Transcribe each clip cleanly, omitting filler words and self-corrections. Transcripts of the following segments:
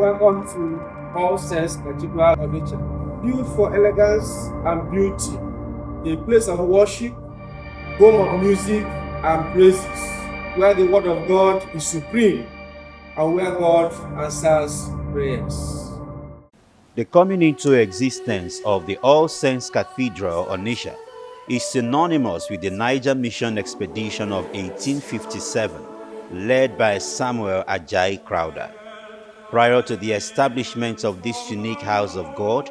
Welcome to All Saints Cathedral, Onitsha. Built for elegance and beauty, a place of worship, home of music and praises, where the word of God is supreme and where God answers prayers. The coming into existence of the All Saints Cathedral, Onitsha, is synonymous with the Niger Mission Expedition of 1857, led by Samuel Ajayi Crowther. Prior to the establishment of this unique house of God,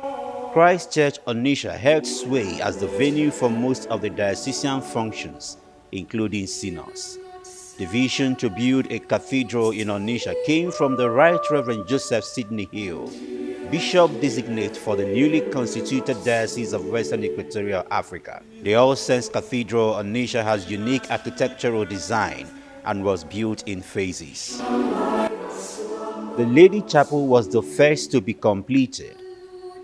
Christ Church Onitsha held sway as the venue for most of the diocesan functions, including synods. The vision to build a cathedral in Onitsha came from the Right Reverend Joseph Sidney Hill, Bishop designate for the newly constituted Diocese of Western Equatorial Africa. The All Saints Cathedral Onitsha has unique architectural design and was built in phases. The Lady Chapel was the first to be completed.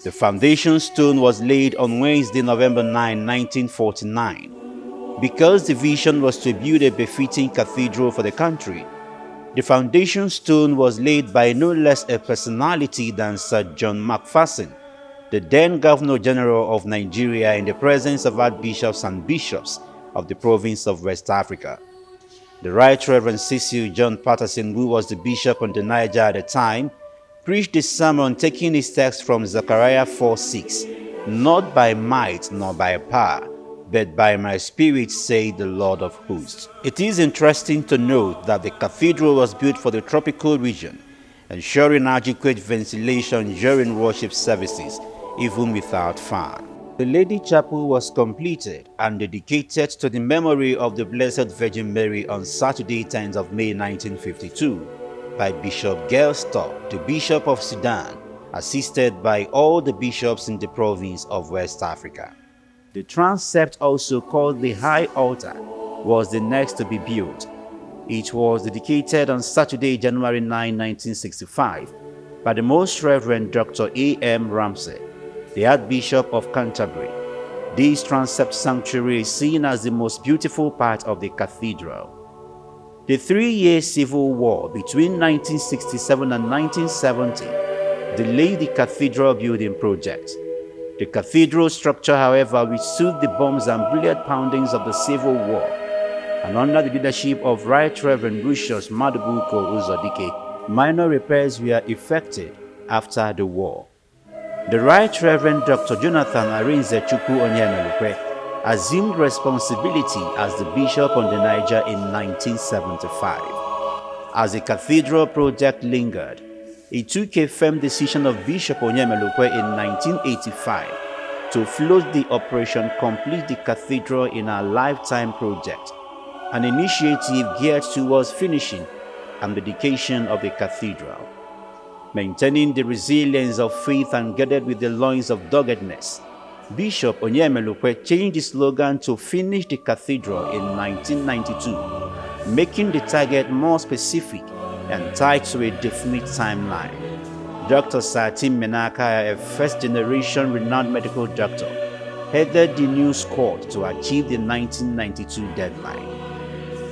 The foundation stone was laid on Wednesday, November 9, 1949. Because the vision was to build a befitting cathedral for the country, the foundation stone was laid by no less a personality than Sir John Macpherson, the then Governor General of Nigeria, in the presence of archbishops and bishops of the province of West Africa. The Right Reverend Cecil John Patterson, who was the bishop on the Niger at the time, preached a sermon taking his text from Zechariah 4:6, "Not by might nor by power, but by my spirit, saith the Lord of hosts." It is interesting to note that the cathedral was built for the tropical region, ensuring adequate ventilation during worship services, even without fan. The Lady Chapel was completed and dedicated to the memory of the Blessed Virgin Mary on Saturday, 10th of May 1952, by Bishop Gelstor, the Bishop of Sudan, assisted by all the bishops in the province of West Africa. The transept, also called the High Altar, was the next to be built. It was dedicated on Saturday, January 9, 1965, by the Most Reverend Dr. A.M. Ramsey, the Archbishop of Canterbury. This transept sanctuary is seen as the most beautiful part of the cathedral. The 3-year civil war between 1967 and 1970 delayed the cathedral building project. The cathedral structure, however, withstood the bombs and bullet poundings of the Civil War, and under the leadership of Right Reverend Lucius Madubuko Uzodike, minor repairs were effected after the war. The Right Reverend Dr. Jonathan Arinze Chukwu Onyemelukwe assumed responsibility as the bishop on the Niger in 1975. As the cathedral project lingered, he took a firm decision of Bishop Onyemelukwe in 1985 to float the Operation Complete the Cathedral in a Lifetime project, an initiative geared towards finishing and dedication of the cathedral. Maintaining the resilience of faith and girded with the loins of doggedness, Bishop Onyemelukwe changed the slogan to "Finish the Cathedral" in 1992, making the target more specific and tied to a definite timeline. Dr. Sir Tim Menaka, a first-generation renowned medical doctor, headed the new squad to achieve the 1992 deadline.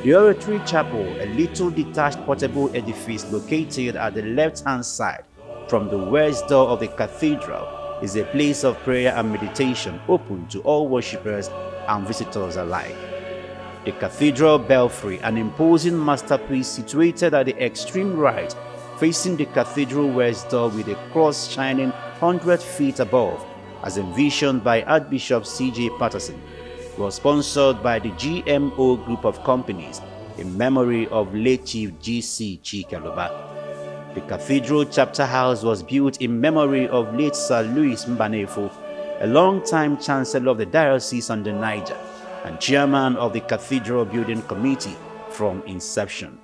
The Oratory Chapel, a little detached portable edifice located at the left-hand side from the west door of the cathedral, is a place of prayer and meditation open to all worshippers and visitors alike. The cathedral belfry, an imposing masterpiece situated at the extreme right, facing the cathedral west door with a cross shining 100 feet above, as envisioned by Archbishop C.J. Patterson, was sponsored by the GMO Group of Companies in memory of late Chief G.C. Chikeluba. The cathedral chapter house was built in memory of late Sir Louis Mbanefo, a long-time Chancellor of the Diocese on the Niger and chairman of the Cathedral Building Committee from inception.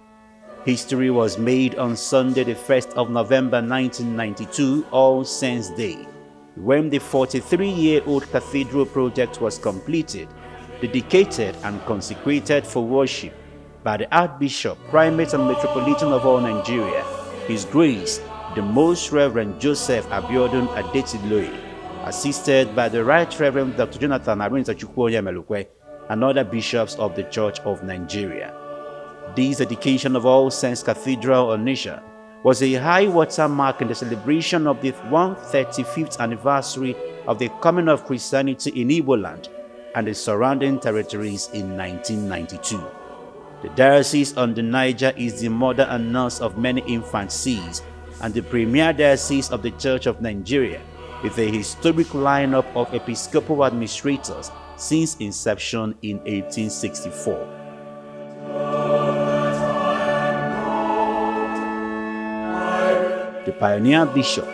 History was made on Sunday, the 1st of November 1992, All Saints' Day, when the 43-year-old cathedral project was completed, dedicated and consecrated for worship by the Archbishop, Primate and Metropolitan of all Nigeria, His Grace, the Most Reverend Joseph Abiodun Adetiloye, assisted by the Right Reverend Dr. Jonathan Arinze Chukwu Onyemelukwe and other bishops of the Church of Nigeria. This dedication of All Saints Cathedral Onitsha was a high water mark in the celebration of the 135th anniversary of the coming of Christianity in Igbo land and the surrounding territories in 1992. The diocese on the Niger is the mother and nurse of many infant sees and the premier diocese of the Church of Nigeria, with a historic lineup of episcopal administrators since inception in 1864. The pioneer bishop,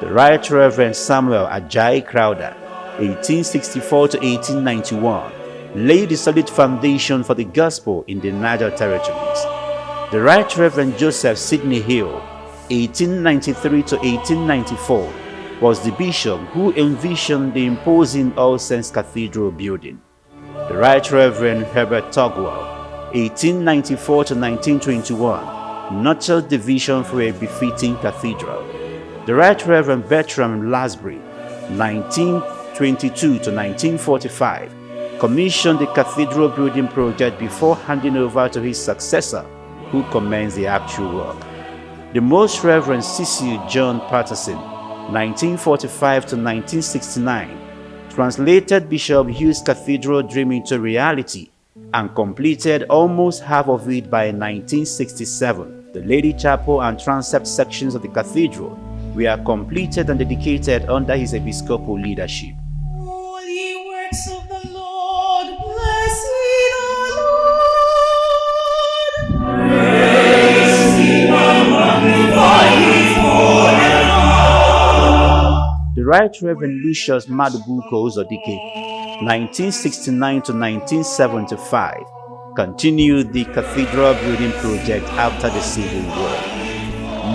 the Right Reverend Samuel Ajayi Crowther, 1864 to 1891, laid the solid foundation for the gospel in the Niger territories. The Right Reverend Joseph Sidney Hill, 1893 to 1894, was the bishop who envisioned the imposing All Saints Cathedral building. The Right Reverend Herbert Togwell, 1894 to 1921, nurtured the vision for a befitting cathedral. The Right Reverend Bertram Lasbury, 1922 to 1945, commissioned the cathedral building project before handing over to his successor, who commenced the actual work. The Most Reverend Cecil John Patterson, 1945 to 1969, translated Bishop Hugh's cathedral dream into reality and completed almost half of it by 1967. The Lady Chapel and transept sections of the cathedral were completed and dedicated under his episcopal leadership. Holy works of the Lord, bless ye the Lord. Praise him and magnify him forever. The Right Reverend Lucius Madubuko Uzodike, 1969 to 1975, continued the cathedral building project after the Civil War.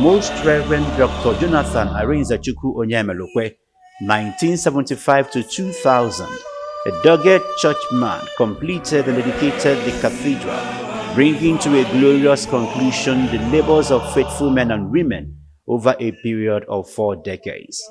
Most Reverend Dr. Jonathan Arinzachukwu Onyemelukwe, 1975 to 2000, a dogged churchman, completed and dedicated the cathedral, bringing to a glorious conclusion the labors of faithful men and women over a period of 4 decades.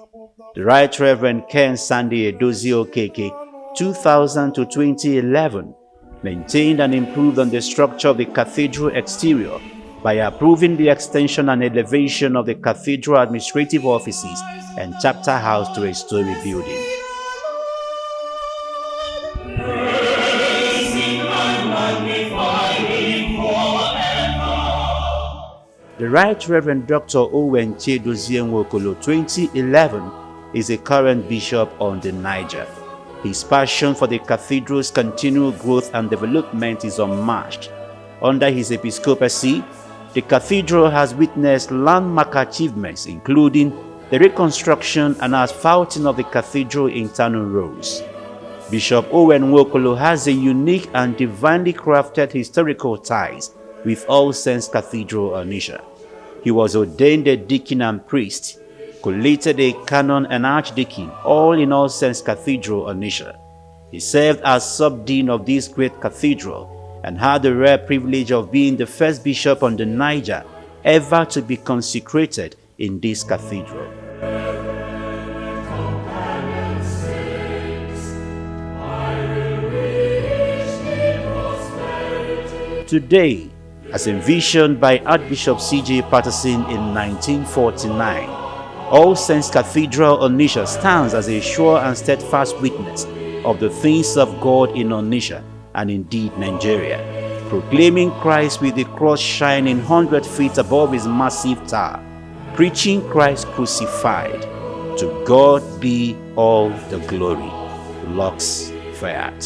The Right Reverend Ken Sandy Edozie Okeke, 2000 to 2011, maintained and improved on the structure of the cathedral exterior by approving the extension and elevation of the cathedral administrative offices and chapter house to a story building. The Right Reverend Dr. Owen Chiedozie Nwokolo, 2011, is a current bishop on the Niger. His passion for the cathedral's continual growth and development is unmatched. Under his episcopacy, the cathedral has witnessed landmark achievements including the reconstruction and asphalting of the cathedral internal roads. Bishop Owen Nwokolo has a unique and divinely crafted historical ties with All Saints Cathedral, Onitsha. He was ordained a deacon and priest, collated a canon and archdeacon, all in All Saints Cathedral, Onitsha. He served as sub-dean of this great cathedral and had the rare privilege of being the first bishop on the Niger ever to be consecrated in this cathedral. Today, as envisioned by Archbishop C.J. Patterson in 1949, All Saints Cathedral, Onitsha stands as a sure and steadfast witness of the things of God in Onitsha and indeed Nigeria, proclaiming Christ with the cross shining 100 feet above his massive tower, preaching Christ crucified. To God be all the glory. Lux Fiat.